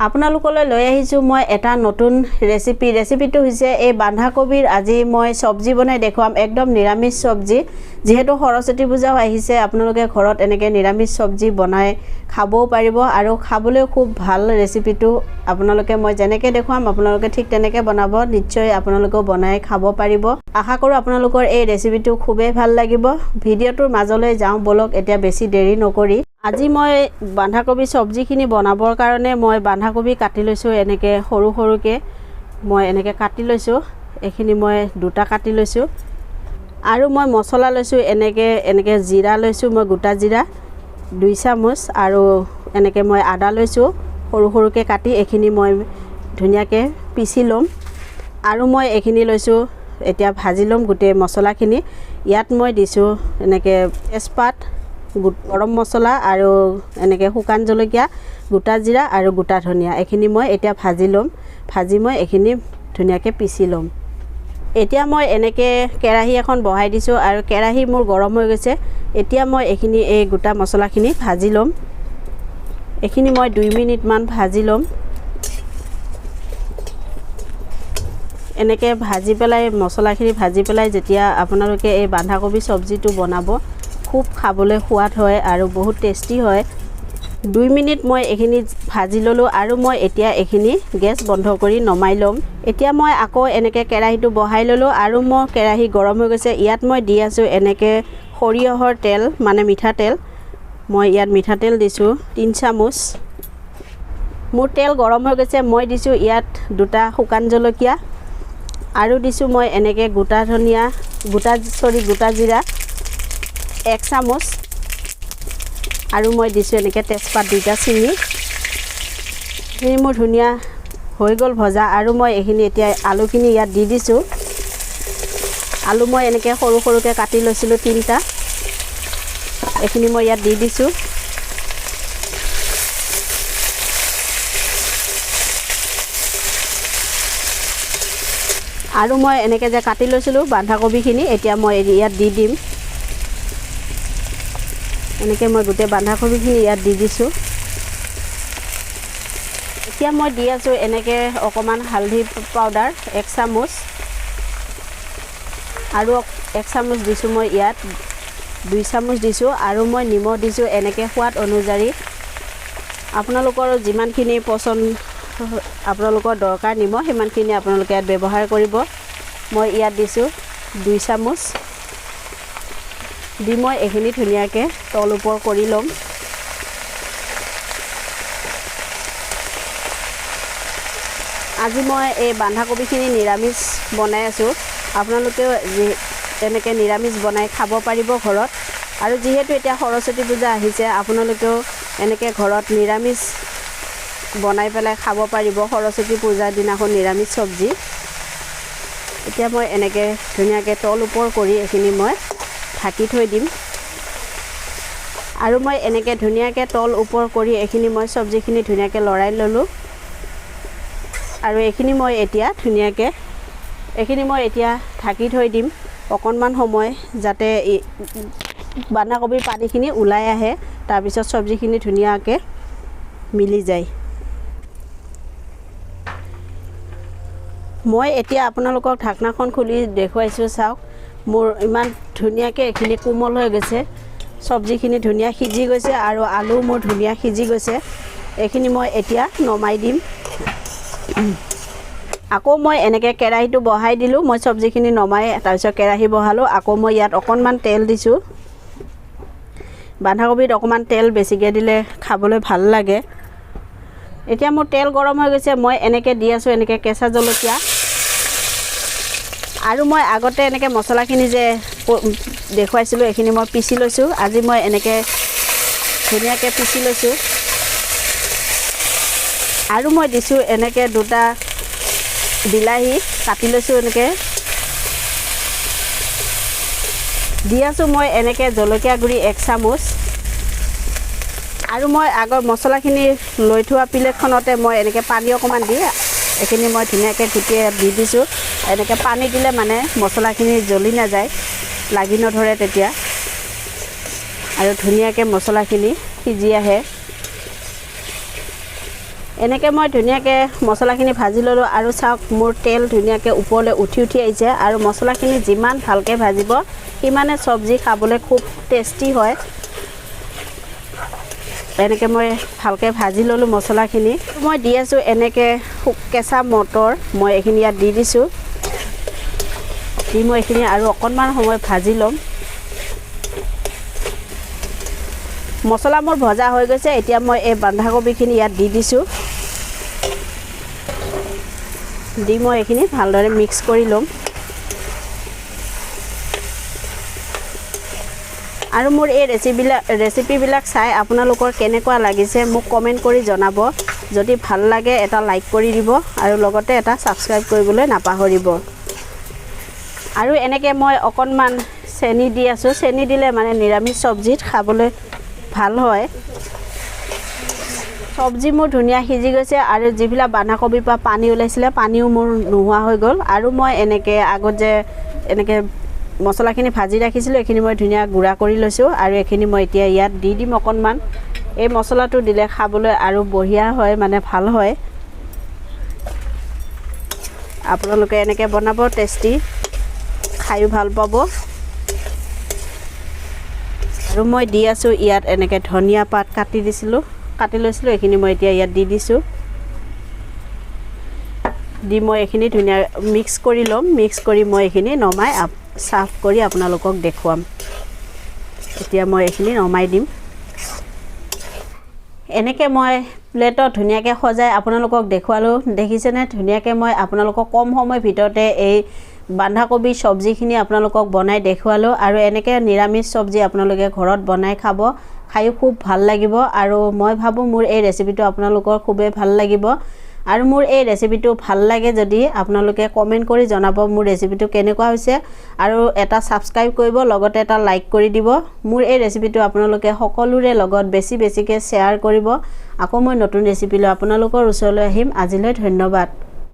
আপোনালোকলৈ লৈ আহিছো মই এটা নতুন ৰেচিপিটো হৈছে এই বন্ধাকবিৰ আজি মই সবজি বনাই দেখুৱাম একদম নিৰামিষ সবজি যেহেতু সৰস্বতী পূজাও আহিছে আপোনালোকে ঘৰত এনেকৈ নিৰামিষ সবজি বনাই খাবও পাৰিব আৰু খাবলৈ খুব ভাল ৰেচিপিটো আপোনালোকে মই যেনেকৈ দেখুৱাম আপোনালোকে ঠিক তেনেকৈ বনাব নিশ্চয় আপোনালোকে বনাই খাব পাৰিব আশা কৰো আপোনালোকৰ এই ৰেচিপিটো খুবেই ভাল লাগিব ভিডিঅ'টোৰ মাজলৈ যাওঁ বলক এতিয়া বেছি দেৰি নকৰি আজি মই বন্ধাকবি সবজিখিনি বনাবৰ কাৰণে মই বন্ধাকবি কাটি লৈছো এনেকে সৰু সৰুকে মই এনেকে কাটি লৈছো এখিনি মই দুটা কাটি লৈছো আৰু মই মছলা লৈছো এনেকে জিৰা লৈছো মই গোটা জিৰা 2 চামুচ আৰু এনেকে মই আদা লৈছো সৰু সৰুকে কাটি এখিনি মই ধুনিয়াকে পিছি লম আৰু মই এখিনি লৈছো এতিয়া ভাজি লম গুটে মছলাখিনি ইয়াত মই দিছো এনেকে তেজপাত গৰম মছলা আৰু এনেকে শুকান জলকীয়া গোটা জিৰা আৰু গোটা ধনিয়া এখিনি মই এতিয়া ভাজি লম ভাজি মই এখিনি ধুনিয়াকে পিছি লম এতিয়া মই এনেকে কেৰাহী এখন বহাই দিছো আৰু কেৰাহী মোৰ গৰম হৈ গৈছে এতিয়া মই এখিনি এই গোটা মছলাখিনি ভাজি লম এখিনি মই 2 মিনিট মান ভাজি লম এনেকে ভাজি পেলাই মছলাখিনি ভাজি পেলাই যেতিয়া আপোনালোকে এই বন্ধাকবি সবজিটো বনাব খুব খাবলৈ সোৱাদ হয় আৰু বহুত টেস্টি হয় 2 মিনিট মই এখিনি ভাজি ললো আৰু মই এতিয়া এখিনি গেছ বন্ধ কৰি নমাই লম এতিয়া মই আকৌ এনেকে কেৰাহীটো বহাই ললো আৰু মই কেৰাহী গৰম হৈ গৈছে ইয়াত মই দি আছো এনেকে সৰিয়হৰ তেল মানে মিঠা তেল মই ইয়াত মিঠা তেল দিছো 3 চামুচ মোৰ তেল গৰম হৈ গৈছে মই দিছো ইয়াত দুটা শুকান জলকীয়া আৰু দিছো মই এনেকে গোটা ধনিয়া গোটা জিৰা 1 চামুচ আৰু মই দিছো এনেকে তেজপাত দুটা চিনি মোৰ ধুনিয়া হৈ গল ভজা আৰু মই এখিনি এতিয়া আলুখিনি ইয়াত দি দিছো আলু মই এনেকে সৰু সৰুকে কাটি লৈছিলো 3টা এখিনি মই ইয়াত দি দিছো আৰু মই এনেকে যে কাটি লৈছিলো বন্ধাকবিখিনি এতিয়া মই ইয়াত দি দিম এনেকে মই গুটে বন্ধাকবিখিনি ইয়াত দি দিছো এতিয়া মই দি আছো এনেকে অকমান হালধি পাউডাৰ 1 চামুচ আৰু 1 চামুচ দিছো মই ইয়াত 2 চামুচ দিছো আৰু মই নিমখ দিছো এনেকে সোৱাদ অনুযায়ী আপোনালোকৰ যিমানখিনি পছন্দ আপোনালোকৰ দৰকাৰ নিমখ হিমানখিনি আপোনালোকে ইয়াত ব্যৱহাৰ কৰিব মই ইয়াত দিছো 2 চামুচ দি মই এখিনি ধুনিয়াকে তল ওপৰ কৰি লম আজি মই এই বন্ধাকবিখিনি নিৰামিষ বনাই আছো আপোনালোকে এনেকে নিৰামিষ বনাই খাব পাৰিব ঘৰত আৰু যেহেতু এতিয়া সৰস্বতী পূজা আহিছে আপোনালোকেও এনেকে ঘৰত নিৰামিষ বনাই পেলাই খাব পাৰিব সৰস্বতী পূজাৰ দিনাখন নিৰামিষ সবজি এতিয়া মই এনেকে ধুনিয়াকে তল ওপৰ কৰি এখিনি মই ঢাকি থৈ দিম আৰু মই এনেকে ধুনিয়াকে তল ওপৰ কৰি এখিনি মই সবজিখিনি ধুনিয়াকে লৰাই ললো আৰু এখিনি মই এতিয়া ধুনিয়াকে এখিনি মই এতিয়া ঢাকি থৈ দিম অকনমান সময় যাতে বন্ধাকবিৰ পানীখিনি উলাই আহে তাৰ পিছত সবজিখিনি ধুনিয়াকে মিলি যায় মই এতিয়া আপোনালোকক ঢাকনাখন খুলি দেখুৱাইছো চাওক মোৰ ইমান ধুনিয়াকে এখিনি কোমল হৈ গৈছে সবজিখিনি ধুনিয়া সিজি গৈছে আৰু আলু মোৰ ধুনিয়া সিজি গৈছে এখিনি মই এতিয়া নমাই দিম আকৌ মই এনেকে কেৰাহীটো বহাই দিলো মই সবজিখিনি নমাই তাৰ পিছত কেৰাহী বহালো আকৌ মই ইয়াত অকনমান তেল দিছো বন্ধাকবিত অকনমান তেল বেছিকে দিলে খাবলৈ ভাল লাগে এতিয়া মোৰ তেল গৰম হৈ গৈছে মই এনেকে দি আছো এনেকে কেঁচা জলকীয়া আৰু মই আগতে এনেকে মছলাখিনি যে দেখুৱাইছিলো এখিনি মই পিছি লৈছো আজি মই এনেকে ধুনিয়াকে পিছি লৈছো আৰু মই দিছো এনেকে দুটা বিলাহী কাটি লৈছো এনেকে দি আছো মই এনেকে জলকীয়া গুৰি 1 চামুচ আৰু মই আগৰ মছলাখিনি লৈ থোৱা প্লেটখনতে মই এনেকে পানী অকমান দি এখিনি মই ধুনিয়াকে গুটিয়ে দি দিছো এনেকে পানী দিলে মানে মছলাখিনি জ্বলি না যায় লাগি নধৰে তেতিয়া আৰু ধুনিয়াকে মছলাখিনি সিজি আহে এনেকৈ মই ধুনীয়াকৈ মছলাখিনি ভাজি ল'লোঁ আৰু চাওক মোৰ তেল ধুনীয়াকৈ ওপৰলৈ উঠি আহিছে আৰু মছলাখিনি যিমান ভালকৈ ভাজিব সিমানে চব্জি খাবলৈ খুব টেষ্টি হয় এনেকৈ মই ভালকৈ ভাজি ল'লোঁ মছলাখিনি মই দি আছোঁ এনেকৈ কেঁচা মটৰ মই এইখিনি ইয়াত দি দিছোঁ দি মই এইখিনি আৰু অকণমান সময় ভাজি ল'ম মছলা মোৰ ভজা হৈ গৈছে এতিয়া মই এই বন্ধাকবিখিনি ইয়াত দি দিছোঁ দি মই এইখিনি ভালদৰে মিক্স কৰি ল'ম আৰু মোৰ এই ৰেচিপিবিলাক চাই আপোনালোকৰ কেনেকুৱা লাগিছে মোক কমেণ্ট কৰি জনাব যদি ভাল লাগে এটা লাইক কৰি দিব আৰু লগতে এটা সাবস্ক্ৰাইব কৰিবলৈ নাপাহৰিব আৰু এনেকৈ মই অকণমান চেনি দি আছোঁ চেনি দিলে মানে নিৰামিষ চব্জিত খাবলৈ ভাল হয় চব্জি মোৰ ধুনীয়া সিজি গৈছে আৰু যিবিলাক বন্ধাকবিৰ পৰা পানী ওলাইছিলে পানীও মোৰ নোহোৱা হৈ গ'ল আৰু মই এনেকৈ আগত যে এনেকৈ মছলাখিনি ভাজি ৰাখিছিলোঁ এইখিনি মই ধুনীয়া গুড়া কৰি লৈছোঁ আৰু এইখিনি মই এতিয়া ইয়াত দি দিম অকণমান এই মছলাটো দিলে খাবলৈ আৰু বঢ়িয়া হয় মানে ভাল হয় আপোনালোকে এনেকৈ বনাব টেষ্টি খায়ো ভাল পাব আৰু মই দি আছোঁ ইয়াত এনেকৈ ধনিয়া পাত কাটি লৈছিলোঁ এইখিনি মই এতিয়া ইয়াত দি দিছোঁ দি মই এইখিনি ধুনীয়া মিক্স কৰি ল'ম মিক্স কৰি মই এইখিনি নমাই সাৰ্ভ কৰি আপোনালোকক দেখুৱাম এতিয়া মই এইখিনি নমাই দিম এনেকৈ মই প্লেটত ধুনীয়াকৈ সজাই আপোনালোকক দেখুৱালোঁ দেখিছেনে ধুনীয়াকৈ মই আপোনালোকক কম সময়ৰ ভিতৰতে এই বন্ধাকবি চব্জিখিনি আপোনালোকক বনাই দেখুৱালোঁ আৰু এনেকৈ নিৰামিষ চব্জি আপোনালোকে ঘৰত বনাই খাব খায়ো খুব ভাল লাগিব আৰু মই ভাবোঁ মোৰ এই ৰেচিপিটো আপোনালোকৰ খুবেই ভাল লাগিব আৰু মোৰ এই ৰেচিপিটো ভাল লাগে যদি আপোনালোকে কমেণ্ট কৰি জনাব মোৰ ৰেচিপিটো কেনেকুৱা হৈছে আৰু এটা সাবস্ক্ৰাইব কৰিব লগতে এটা লাইক কৰি দিব মোৰ এই ৰেচিপিটো আপোনালোকে সকলোৰে লগত বেছিকৈ শ্বেয়াৰ কৰিব আকৌ মই নতুন ৰেচিপি লৈ আপোনালোকৰ ওচৰলৈ আহিম আজিলৈ ধন্যবাদ